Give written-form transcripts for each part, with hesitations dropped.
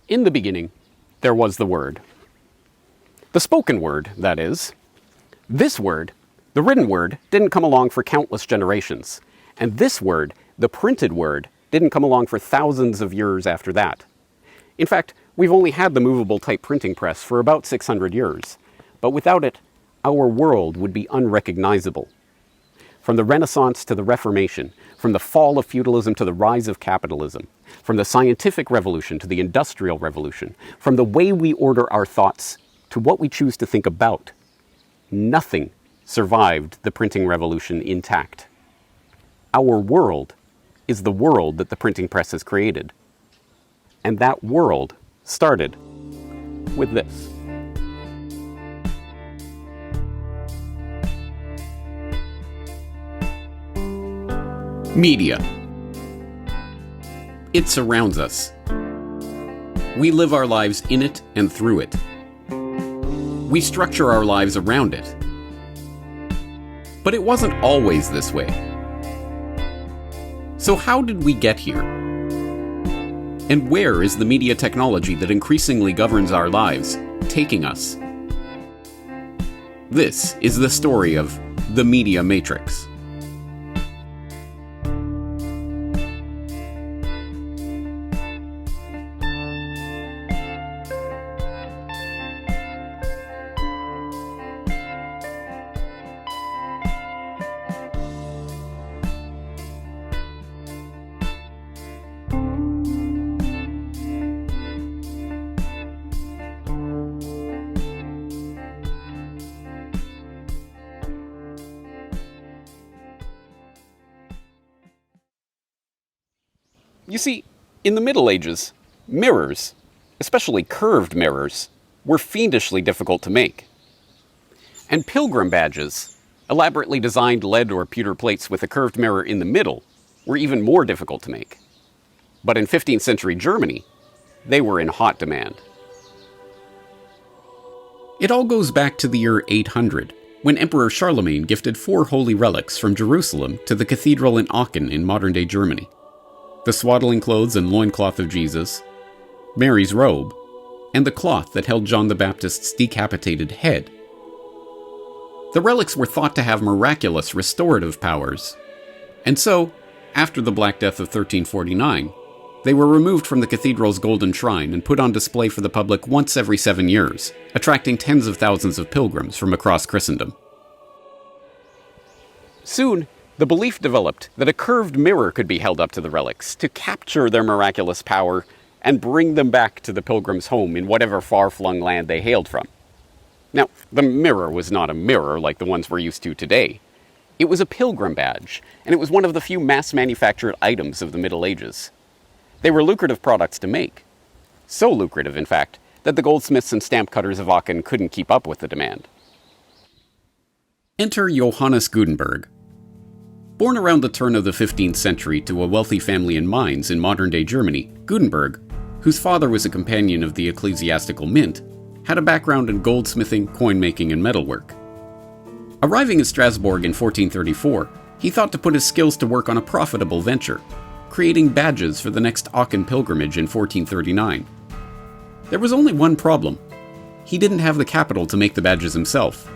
In the beginning, there was the Word. The spoken word, that is. This word, the written word, didn't come along for countless generations. And this word, the printed word, didn't come along for thousands of years after that. In fact, we've only had the movable type printing press for about 600 years. But without it, our world would be unrecognizable. From the Renaissance to the Reformation, from the fall of feudalism to the rise of capitalism, from the scientific revolution to the industrial revolution, from the way we order our thoughts to what we choose to think about, nothing survived the printing revolution intact. Our world is the world that the printing press has created. And that world started with this. Media. It surrounds us. We live our lives in it and through it. We structure our lives around it. But it wasn't always this way. So how did we get here? And where is the media technology that increasingly governs our lives taking us? This is the story of the Media Matrix. You see, in the Middle Ages, mirrors, especially curved mirrors, were fiendishly difficult to make. And pilgrim badges, elaborately designed lead or pewter plates with a curved mirror in the middle, were even more difficult to make. But in 15th century Germany, they were in hot demand. It all goes back to the year 800, when Emperor Charlemagne gifted 4 holy relics from Jerusalem to the cathedral in Aachen in modern-day Germany. The swaddling clothes and loincloth of Jesus, Mary's robe, and the cloth that held John the Baptist's decapitated head. The relics were thought to have miraculous restorative powers, and so, after the Black Death of 1349, they were removed from the cathedral's golden shrine and put on display for the public once every 7 years, attracting tens of thousands of pilgrims from across Christendom. Soon, the belief developed that a curved mirror could be held up to the relics to capture their miraculous power and bring them back to the pilgrim's home in whatever far-flung land they hailed from. Now, the mirror was not a mirror like the ones we're used to today. It was a pilgrim badge, and it was one of the few mass-manufactured items of the Middle Ages. They were lucrative products to make. So lucrative, in fact, that the goldsmiths and stamp cutters of Aachen couldn't keep up with the demand. Enter Johannes Gutenberg. Born around the turn of the 15th century to a wealthy family in Mainz in modern-day Germany, Gutenberg, whose father was a companion of the ecclesiastical mint, had a background in goldsmithing, coin-making, and metalwork. Arriving in Strasbourg in 1434, he thought to put his skills to work on a profitable venture, creating badges for the next Aachen pilgrimage in 1439. There was only one problem. He didn't have the capital to make the badges himself.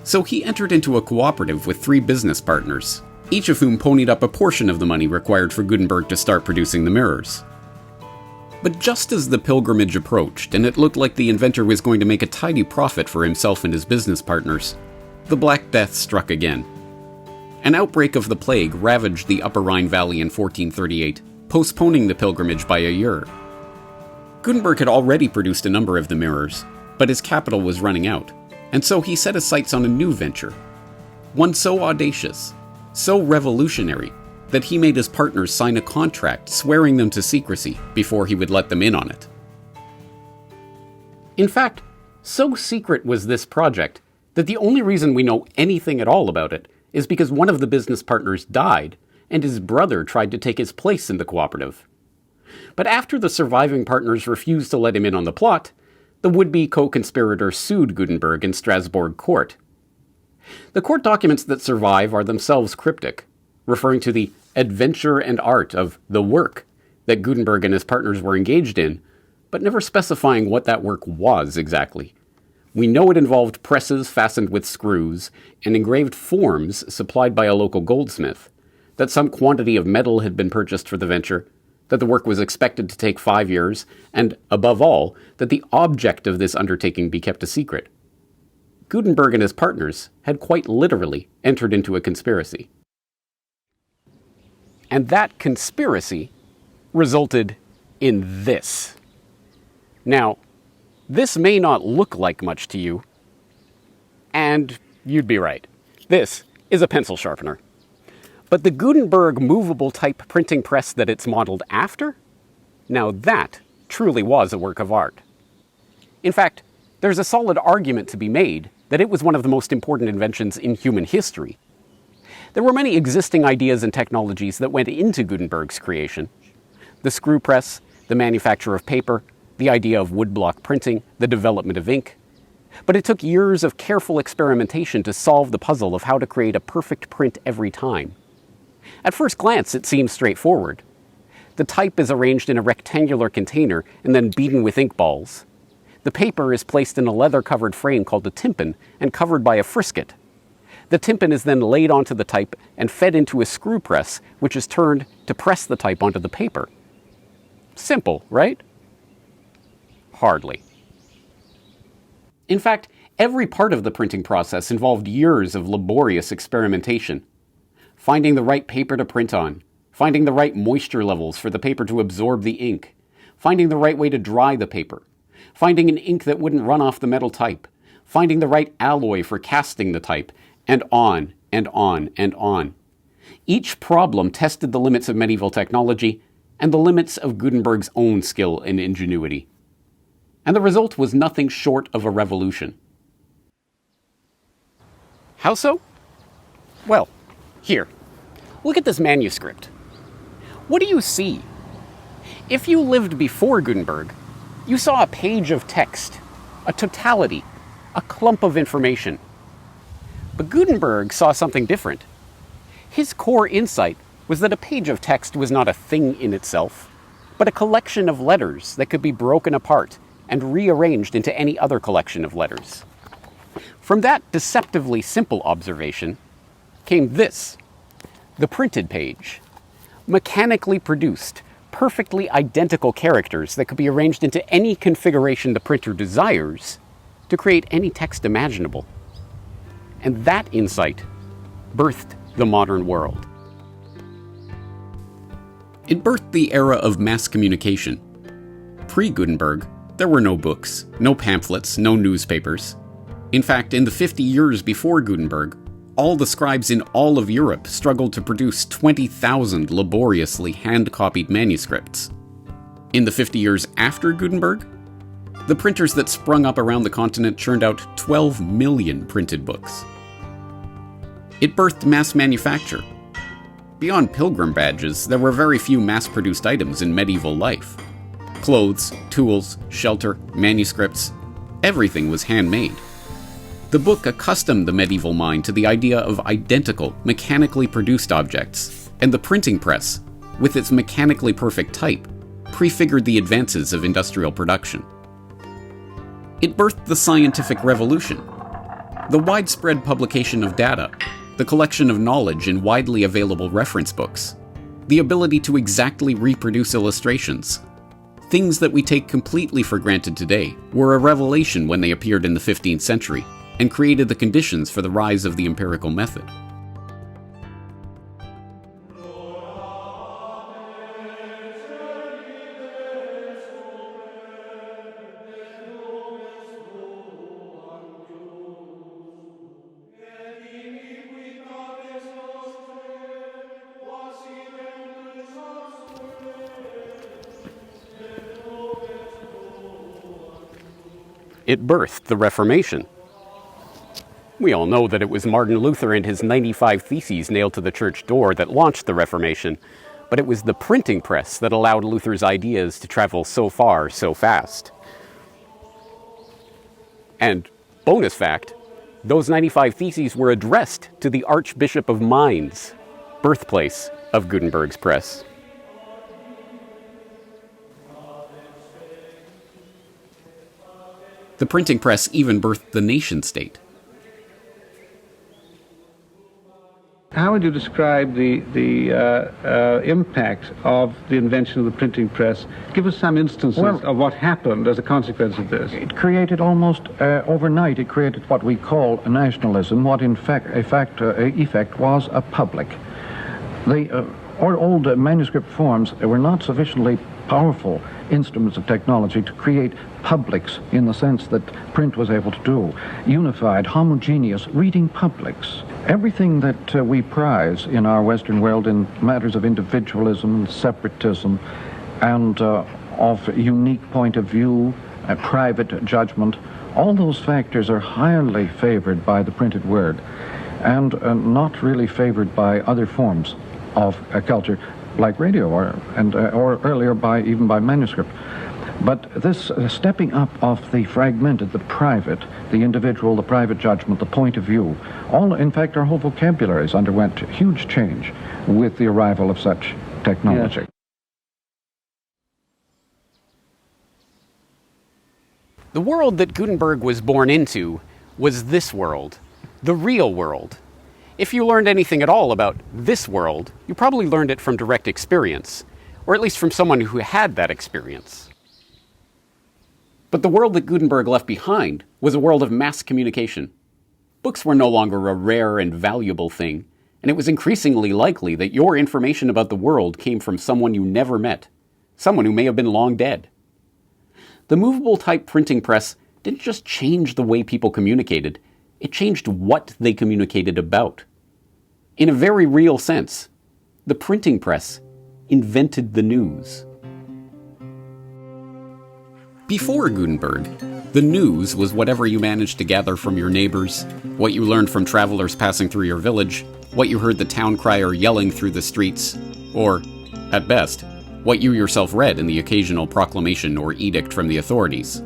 So he entered into a cooperative with 3 business partners, each of whom ponied up a portion of the money required for Gutenberg to start producing the mirrors. But just as the pilgrimage approached, and it looked like the inventor was going to make a tidy profit for himself and his business partners, the Black Death struck again. An outbreak of the plague ravaged the Upper Rhine Valley in 1438, postponing the pilgrimage by a year. Gutenberg had already produced a number of the mirrors, but his capital was running out, and so he set his sights on a new venture. One so audacious, so revolutionary, that he made his partners sign a contract swearing them to secrecy before he would let them in on it. In fact, so secret was this project that the only reason we know anything at all about it is because one of the business partners died and his brother tried to take his place in the cooperative. But after the surviving partners refused to let him in on the plot, the would-be co-conspirator sued Gutenberg in Strasbourg court. The court documents that survive are themselves cryptic, referring to the adventure and art of the work that Gutenberg and his partners were engaged in, but never specifying what that work was exactly. We know it involved presses fastened with screws and engraved forms supplied by a local goldsmith, that some quantity of metal had been purchased for the venture, that the work was expected to take 5 years, and, above all, that the object of this undertaking be kept a secret. Gutenberg and his partners had quite literally entered into a conspiracy. And that conspiracy resulted in this. Now, this may not look like much to you, and you'd be right. This is a pencil sharpener. But the Gutenberg movable type printing press that it's modeled after? Now that truly was a work of art. In fact, there's a solid argument to be made that it was one of the most important inventions in human history. There were many existing ideas and technologies that went into Gutenberg's creation. The screw press, the manufacture of paper, the idea of woodblock printing, the development of ink. But it took years of careful experimentation to solve the puzzle of how to create a perfect print every time. At first glance, it seems straightforward. The type is arranged in a rectangular container and then beaten with ink balls. The paper is placed in a leather-covered frame called a tympan and covered by a frisket. The tympan is then laid onto the type and fed into a screw press, which is turned to press the type onto the paper. Simple, right? Hardly. In fact, every part of the printing process involved years of laborious experimentation. Finding the right paper to print on, finding the right moisture levels for the paper to absorb the ink, finding the right way to dry the paper, finding an ink that wouldn't run off the metal type, finding the right alloy for casting the type, and on and on and on. Each problem tested the limits of medieval technology and the limits of Gutenberg's own skill and ingenuity. And the result was nothing short of a revolution. How so? Well, here, look at this manuscript. What do you see? If you lived before Gutenberg, you saw a page of text, a totality, a clump of information. But Gutenberg saw something different. His core insight was that a page of text was not a thing in itself, but a collection of letters that could be broken apart and rearranged into any other collection of letters. From that deceptively simple observation came this, the printed page, mechanically produced, perfectly identical characters that could be arranged into any configuration the printer desires to create any text imaginable. And that insight birthed the modern world. It birthed the era of mass communication. Pre-Gutenberg, there were no books, no pamphlets, no newspapers. In fact, in the 50 years before Gutenberg, all the scribes in all of Europe struggled to produce 20,000 laboriously hand-copied manuscripts. In the 50 years after Gutenberg, the printers that sprung up around the continent churned out 12 million printed books. It birthed mass manufacture. Beyond pilgrim badges, there were very few mass-produced items in medieval life. Clothes, tools, shelter, manuscripts, everything was handmade. The book accustomed the medieval mind to the idea of identical, mechanically produced objects, and the printing press, with its mechanically perfect type, prefigured the advances of industrial production. It birthed the scientific revolution. The widespread publication of data, the collection of knowledge in widely available reference books, the ability to exactly reproduce illustrations. Things that we take completely for granted today were a revelation when they appeared in the 15th century and created the conditions for the rise of the empirical method. It birthed the Reformation. We all know that it was Martin Luther and his 95 Theses nailed to the church door that launched the Reformation, but it was the printing press that allowed Luther's ideas to travel so far, so fast. And, bonus fact, those 95 Theses were addressed to the Archbishop of Mainz, birthplace of Gutenberg's press. The printing press even birthed the nation-state. How would you describe the impact of the invention of the printing press? Give us some instances of what happened as a consequence of this. It created almost overnight, it created what we call a nationalism, what in fact, effect was a public. The old manuscript forms were not sufficiently powerful instruments of technology to create publics in the sense that print was able to do. Unified, homogeneous reading publics. Everything that we prize in our Western world in matters of individualism, separatism, and of unique point of view, private judgment, all those factors are highly favored by the printed word and not really favored by other forms of culture like radio or earlier even by manuscript. But this stepping up of the fragmented, the private, the individual, the private judgment, the point of view, all, in fact, our whole vocabularies underwent huge change with the arrival of such technology. Yes. The world that Gutenberg was born into was this world, the real world. If you learned anything at all about this world, you probably learned it from direct experience, or at least from someone who had that experience. But the world that Gutenberg left behind was a world of mass communication. Books were no longer a rare and valuable thing, and it was increasingly likely that your information about the world came from someone you never met, someone who may have been long dead. The movable type printing press didn't just change the way people communicated, it changed what they communicated about. In a very real sense, the printing press invented the news. Before Gutenberg, the news was whatever you managed to gather from your neighbors, what you learned from travelers passing through your village, what you heard the town crier yelling through the streets, or, at best, what you yourself read in the occasional proclamation or edict from the authorities.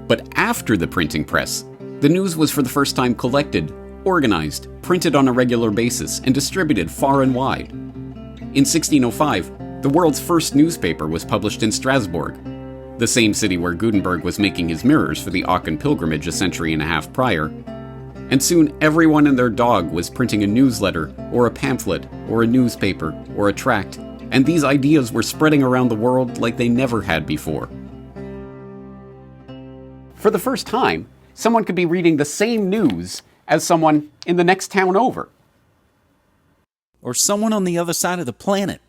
But after the printing press, the news was for the first time collected, organized, printed on a regular basis, and distributed far and wide. In 1605, the world's first newspaper was published in Strasbourg, the same city where Gutenberg was making his mirrors for the Aachen pilgrimage a century and a half prior. And soon everyone and their dog was printing a newsletter, or a pamphlet, or a newspaper, or a tract, and these ideas were spreading around the world like they never had before. For the first time, someone could be reading the same news as someone in the next town over. Or someone on the other side of the planet.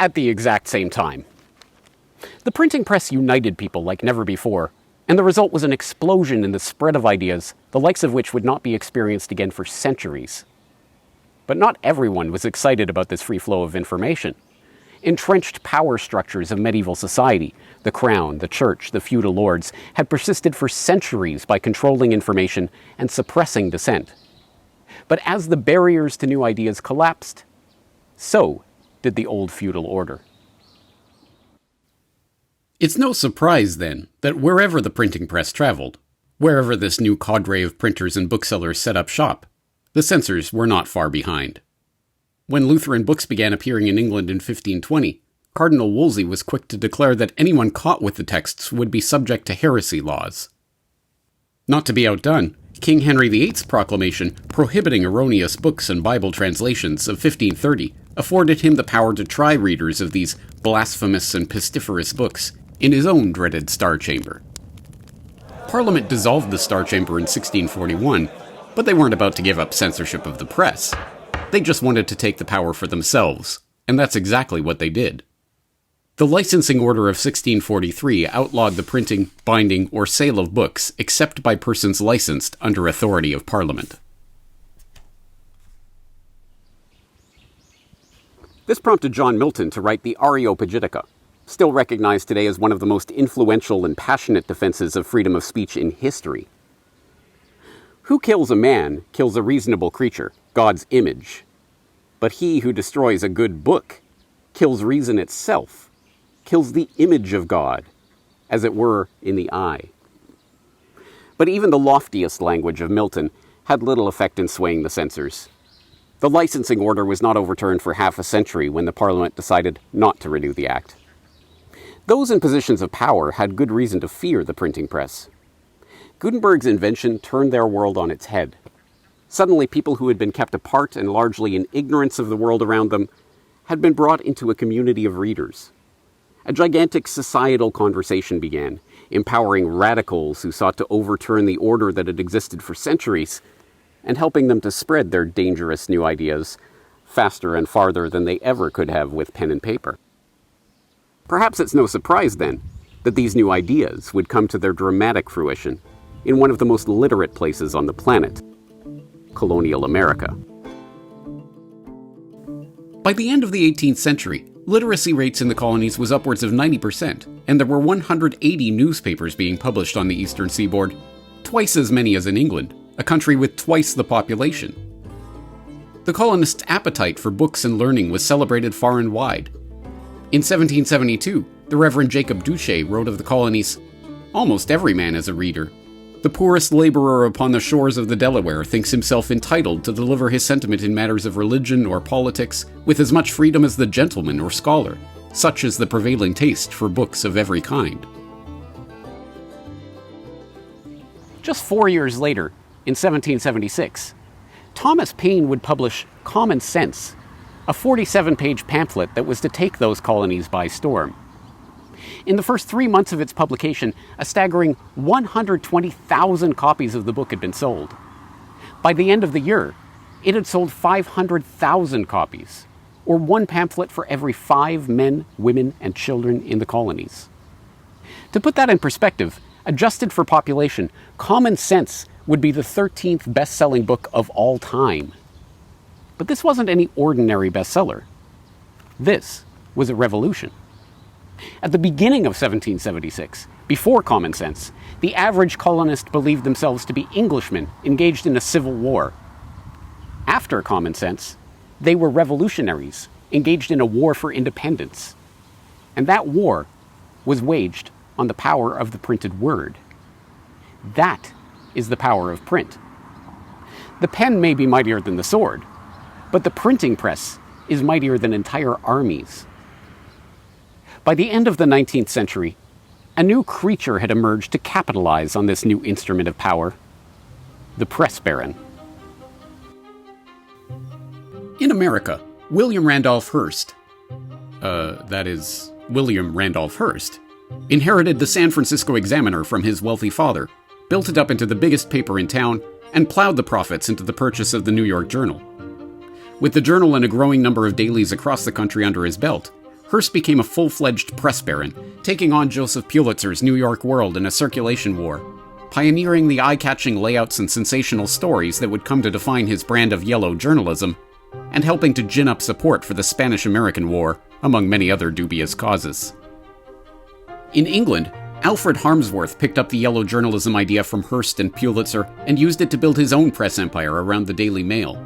At the exact same time. The printing press united people like never before, and the result was an explosion in the spread of ideas, the likes of which would not be experienced again for centuries. But not everyone was excited about this free flow of information. Entrenched power structures of medieval society, the crown, the church, the feudal lords, had persisted for centuries by controlling information and suppressing dissent. But as the barriers to new ideas collapsed, so did the old feudal order. It's no surprise, then, that wherever the printing press traveled, wherever this new cadre of printers and booksellers set up shop, the censors were not far behind. When Lutheran books began appearing in England in 1520, Cardinal Wolsey was quick to declare that anyone caught with the texts would be subject to heresy laws. Not to be outdone, King Henry VIII's proclamation prohibiting erroneous books and Bible translations of 1530 afforded him the power to try readers of these blasphemous and pestiferous books in his own dreaded Star Chamber. Parliament dissolved the Star Chamber in 1641, but they weren't about to give up censorship of the press. They just wanted to take the power for themselves, and that's exactly what they did. The Licensing Order of 1643 outlawed the printing, binding, or sale of books except by persons licensed under authority of Parliament. This prompted John Milton to write the Areopagitica, still recognized today as one of the most influential and passionate defenses of freedom of speech in history. Who kills a man kills a reasonable creature, God's image. But he who destroys a good book kills reason itself, kills the image of God, as it were in the eye. But even the loftiest language of Milton had little effect in swaying the censors. The licensing order was not overturned for half a century when the Parliament decided not to renew the Act. Those in positions of power had good reason to fear the printing press. Gutenberg's invention turned their world on its head. Suddenly, people who had been kept apart and largely in ignorance of the world around them had been brought into a community of readers. A gigantic societal conversation began, empowering radicals who sought to overturn the order that had existed for centuries, and helping them to spread their dangerous new ideas faster and farther than they ever could have with pen and paper. Perhaps it's no surprise, then, that these new ideas would come to their dramatic fruition in one of the most literate places on the planet, colonial America. By the end of the 18th century, literacy rates in the colonies was upwards of 90%, and there were 180 newspapers being published on the eastern seaboard, twice as many as in England, a country with twice the population. The colonists' appetite for books and learning was celebrated far and wide. In 1772, the Reverend Jacob Duché wrote of the colonies, "Almost every man is a reader. The poorest laborer upon the shores of the Delaware thinks himself entitled to deliver his sentiment in matters of religion or politics with as much freedom as the gentleman or scholar. Such is the prevailing taste for books of every kind." Just 4 years later, in 1776, Thomas Paine would publish Common Sense, a 47-page pamphlet that was to take those colonies by storm. In the first 3 months of its publication, a staggering 120,000 copies of the book had been sold. By the end of the year, it had sold 500,000 copies, or one pamphlet for every 5 men, women, and children in the colonies. To put that in perspective, adjusted for population, Common Sense would be the 13th best-selling book of all time. But this wasn't any ordinary bestseller. This was a revolution. At the beginning of 1776, before Common Sense, the average colonist believed themselves to be Englishmen engaged in a civil war. After Common Sense, they were revolutionaries engaged in a war for independence. And that war was waged on the power of the printed word. That is the power of print. The pen may be mightier than the sword, but the printing press is mightier than entire armies. By the end of the 19th century, a new creature had emerged to capitalize on this new instrument of power: the press baron. In America, William Randolph Hearst, William Randolph Hearst, inherited the San Francisco Examiner from his wealthy father, built it up into the biggest paper in town, and plowed the profits into the purchase of the New York Journal. With the Journal and a growing number of dailies across the country under his belt, Hearst became a full-fledged press baron, taking on Joseph Pulitzer's New York World in a circulation war, pioneering the eye-catching layouts and sensational stories that would come to define his brand of yellow journalism, and helping to gin up support for the Spanish-American War, among many other dubious causes. In England, Alfred Harmsworth picked up the yellow journalism idea from Hearst and Pulitzer and used it to build his own press empire around the Daily Mail.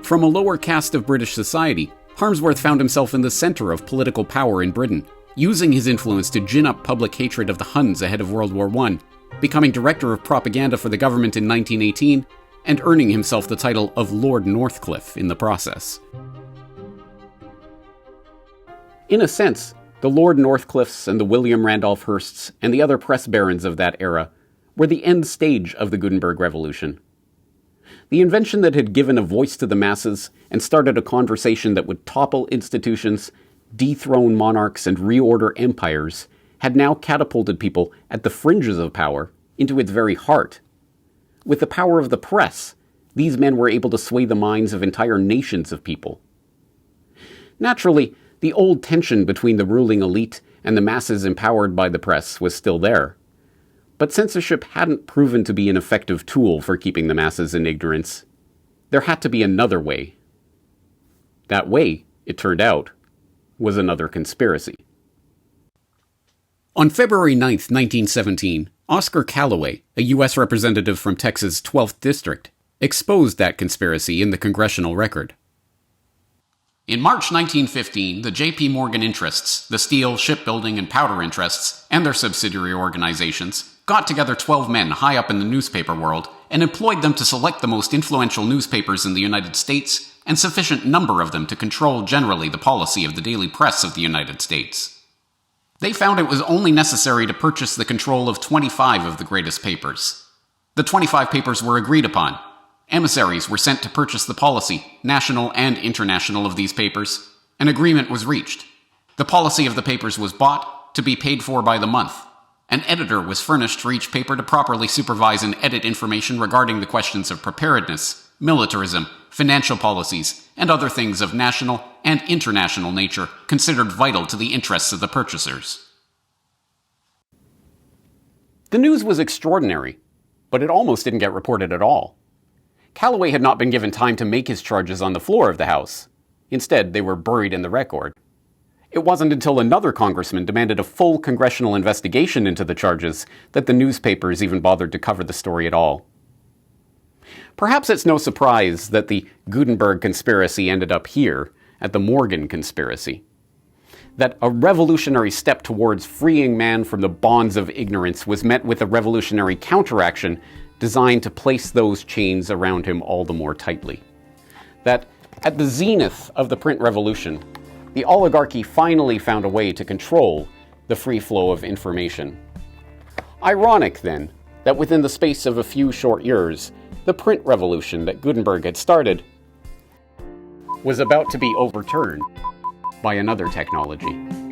From a lower caste of British society, Harmsworth found himself in the center of political power in Britain, using his influence to gin up public hatred of the Huns ahead of World War I, becoming director of propaganda for the government in 1918, and earning himself the title of Lord Northcliffe in the process. In a sense, the Lord Northcliffes and the William Randolph Hearsts and the other press barons of that era were the end stage of the Gutenberg Revolution. The invention that had given a voice to the masses and started a conversation that would topple institutions, dethrone monarchs, and reorder empires had now catapulted people at the fringes of power into its very heart. With the power of the press, these men were able to sway the minds of entire nations of people. Naturally, the old tension between the ruling elite and the masses empowered by the press was still there. But censorship hadn't proven to be an effective tool for keeping the masses in ignorance. There had to be another way. That way, it turned out, was another conspiracy. On February 9th, 1917, Oscar Callaway, a U.S. representative from Texas' 12th District, exposed that conspiracy in the Congressional Record. In March 1915, the J.P. Morgan interests, the steel, shipbuilding, and powder interests, and their subsidiary organizations, got together 12 men high up in the newspaper world and employed them to select the most influential newspapers in the United States and sufficient number of them to control generally the policy of the daily press of the United States. They found it was only necessary to purchase the control of 25 of the greatest papers. The 25 papers were agreed upon. Emissaries were sent to purchase the policy, national and international, of these papers. An agreement was reached. The policy of the papers was bought, to be paid for by the month. An editor was furnished for each paper to properly supervise and edit information regarding the questions of preparedness, militarism, financial policies, and other things of national and international nature considered vital to the interests of the purchasers. The news was extraordinary, but it almost didn't get reported at all. Calloway had not been given time to make his charges on the floor of the House. Instead, they were buried in the record. It wasn't until another congressman demanded a full congressional investigation into the charges that the newspapers even bothered to cover the story at all. Perhaps it's no surprise that the Gutenberg Conspiracy ended up here, at the Morgan Conspiracy. That a revolutionary step towards freeing man from the bonds of ignorance was met with a revolutionary counteraction designed to place those chains around him all the more tightly. That at the zenith of the print revolution, the oligarchy finally found a way to control the free flow of information. Ironic, then, that within the space of a few short years, the print revolution that Gutenberg had started was about to be overturned by another technology.